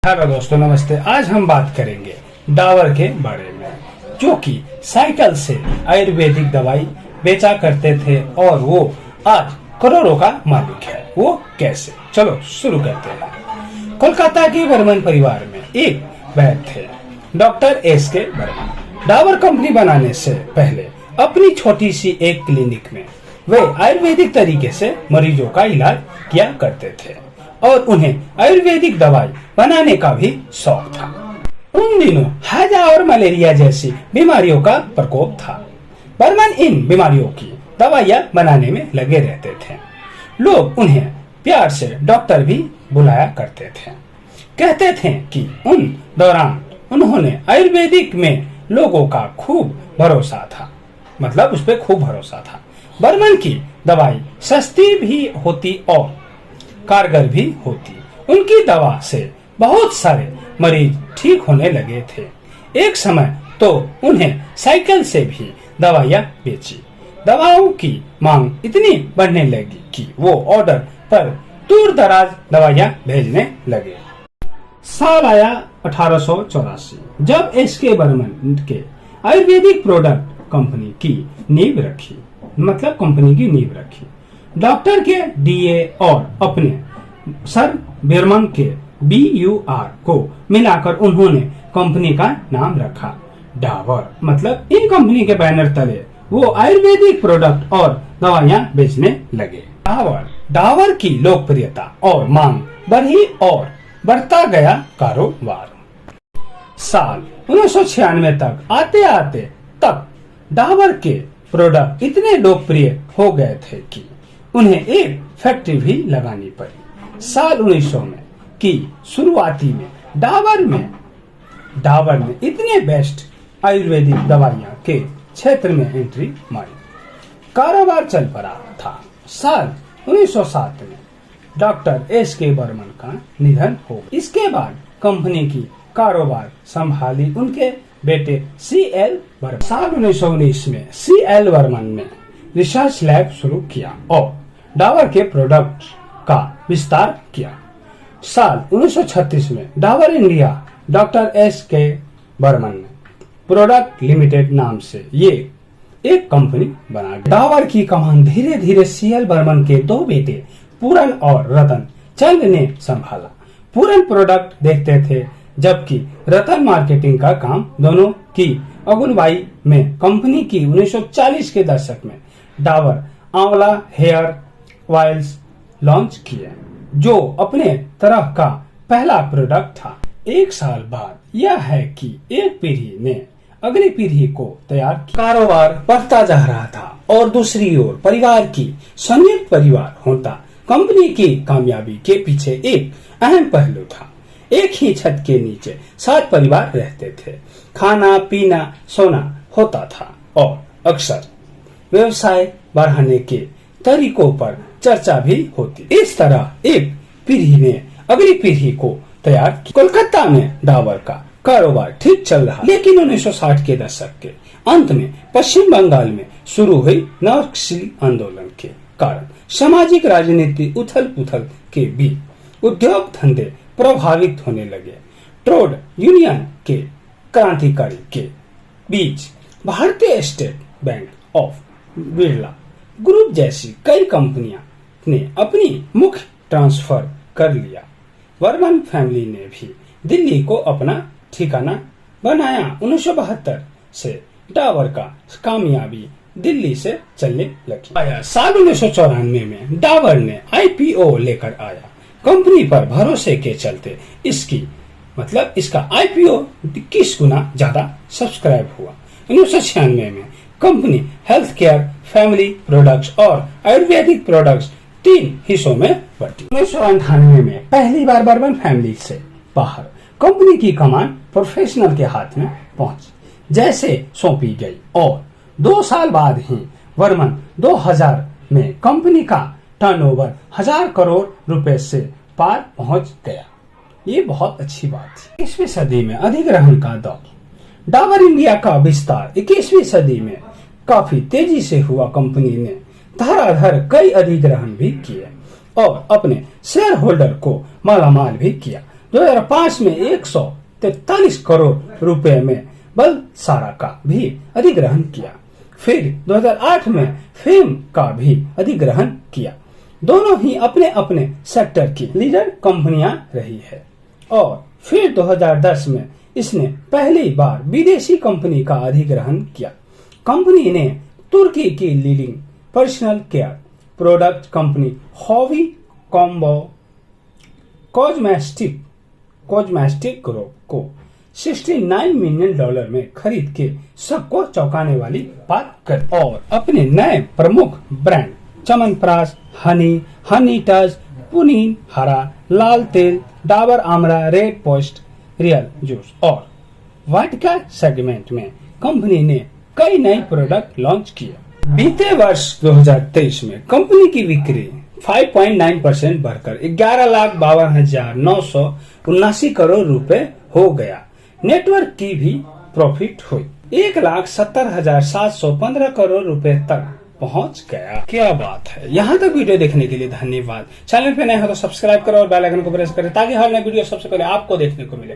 Hello दोस्तों, नमस्ते। आज हम बात करेंगे डाबर के बारे में, जो कि साइकिल से आयुर्वेदिक दवाई बेचा करते थे और वो आज करोड़ों का मालिक है। वो कैसे, चलो शुरू करते हैं। कोलकाता के बर्मन परिवार में एक वैद्य थे, डॉक्टर एस के बर्मन। डाबर कंपनी बनाने से पहले अपनी छोटी सी एक क्लिनिक में वे आयुर्वेदिक तरीके से मरीजों का इलाज किया करते थे और उन्हें आयुर्वेदिक दवाई बनाने का भी शौक था। उन दिनों हैजा और मलेरिया जैसी बीमारियों का प्रकोप था। बर्मन इन बीमारियों की दवाइयां बनाने में लगे रहते थे। लोग उन्हें प्यार से डॉक्टर भी बुलाया करते थे। कहते थे कि उन दौरान उन्होंने आयुर्वेदिक में लोगों का खूब भरोसा था, मतलब उस पर खूब भरोसा था। बर्मन की दवाई सस्ती भी होती और कारगर भी होती। उनकी दवा से बहुत सारे मरीज ठीक होने लगे थे। एक समय तो उन्हें साइकिल से भी दवाइयां बेची। दवाओं की मांग इतनी बढ़ने लगी कि वो ऑर्डर पर दूर दराज दवाइयां भेजने लगे। साल आया 1884, जब एस.के. बर्मन के आयुर्वेदिक प्रोडक्ट कंपनी की नींव रखी, मतलब कंपनी की नींव रखी। डॉक्टर के डीए और अपने सर बर्मन के BUR को मिलाकर उन्होंने कंपनी का नाम रखा डाबर। मतलब इन कंपनी के बैनर तले वो आयुर्वेदिक प्रोडक्ट और दवाइयां बेचने लगे। डाबर की लोकप्रियता और मांग बढ़ी और बढ़ता गया कारोबार। साल 1996 तक आते आते तक डाबर के प्रोडक्ट इतने लोकप्रिय हो गए थे कि उन्हें एक फैक्ट्री भी लगानी पड़ी। साल 1900 में की शुरुआती में डाबर ने इतने बेस्ट आयुर्वेदिक दवाइयां के क्षेत्र में एंट्री मारी। कारोबार चल पड़ा था। साल 1907 में डॉक्टर एस.के. बर्मन का निधन हो गया। इसके बाद कंपनी की कारोबार संभाली उनके बेटे C.L. बर्मन। साल 1919 में C.L. बर्मन ने रिसर्च लैब शुरू किया और डाबर के प्रोडक्ट का विस्तार किया। साल 1936 में Dabur India doctor S K. Burman ने प्रोडक्ट लिमिटेड नाम से ये एक कंपनी बना दी। डाबर की कमान धीरे धीरे C.L. बर्मन के दो बेटे पूरन और रतन चंद ने संभाला। पूरन प्रोडक्ट देखते थे, जबकि रतन मार्केटिंग का काम दोनों की अगुवाई में कंपनी की 1940 के दशक में डाबर आंवला हेयर ऑयल्स लॉन्च किए, जो अपने तरह का पहला प्रोडक्ट था। एक साल बाद यह है कि एक पीढ़ी ने अगली पीढ़ी को तैयार किया। कारोबार बढ़ता जा रहा था और दूसरी ओर परिवार की संयुक्त परिवार होता कंपनी की कामयाबी के पीछे एक अहम पहलू था। एक ही छत के नीचे 7 परिवार रहते थे। खाना पीना सोना होता था और अक्सर व्यवसाय बढ़ाने के तरीकों पर चर्चा भी होती। इस तरह एक पीढ़ी ने अगली पीढ़ी को तैयार किया। कोलकाता में डाबर का कारोबार ठीक चल रहा, लेकिन 1960 के दशक के अंत में पश्चिम बंगाल में शुरू हुई नक्सली आंदोलन के कारण सामाजिक राजनीति उथल पुथल के बीच उद्योग धंधे प्रभावित होने लगे। ट्रेड यूनियन के क्रांतिकारी के बीच भारतीय state bank of Birla group जैसी कई कंपनियां ने अपनी मुख्य ट्रांसफर कर लिया। बर्मन फैमिली ने भी दिल्ली को अपना ठिकाना बनाया। 1972 से डाबर का कामयाबी दिल्ली से चलने लगी। साल 1994 में डाबर ने IPO लेकर आया। कंपनी पर भरोसे के चलते इसका IPO 21 गुना ज्यादा सब्सक्राइब हुआ। 1996 में company health care, family products और आयुर्वेदिक प्रोडक्ट्स 3 हिस्सों में बटी। 1998 में पहली बार बर्मन फैमिली से बाहर कंपनी की कमान प्रोफेशनल के हाथ में जैसे सौंपी गई और 2 साल बाद ही बर्मन 2000 में कंपनी का टर्नओवर 1000 करोड़ रुपए से पार पहुंच गया। ये बहुत अच्छी बात थी। 21वीं सदी में अधिग्रहण का दौर। डाबर इंडिया का विस्तार 21वीं सदी में काफी तेजी से हुआ। कंपनी ने धड़ाधड़ कई अधिग्रहण भी किए और अपने शेयर होल्डर को मालामाल भी किया। 2005 में 143 करोड़ रुपए में बलसारा का भी अधिग्रहण किया। फिर 2008 में फेम का भी अधिग्रहण किया। दोनों ही अपने अपने सेक्टर की लीडर कंपनियां रही है। और फिर 2010 में इसने पहली बार विदेशी कंपनी का अधिग्रहण किया। कंपनी ने तुर्की की leading personal care product company Howie combo cosmetic group को $69 मिलियन में खरीद के सबको चौंकाने वाली बात कर और अपने नए प्रमुख ब्रांड च्यवनप्राश, हनी टच, पुनीन हरा, लाल तेल, Dabur Amla, red post, real juice और वाटिका सेगमेंट में कंपनी ने कई नए प्रोडक्ट लॉन्च किए। बीते वर्ष 2023 में कंपनी की बिक्री 5.9% बढ़कर 11,52,979 करोड़ रुपए हो गया। नेटवर्क की भी प्रॉफिट हुई 1,70,715 करोड़ रुपए तक पहुंच गया। क्या बात है। यहाँ तक वीडियो देखने के लिए धन्यवाद। चैनल पे नए हो तो सब्सक्राइब करो और बेल आइकन को प्रेस करें ताकि हर नई वीडियो सबसे पहले आपको देखने को मिले।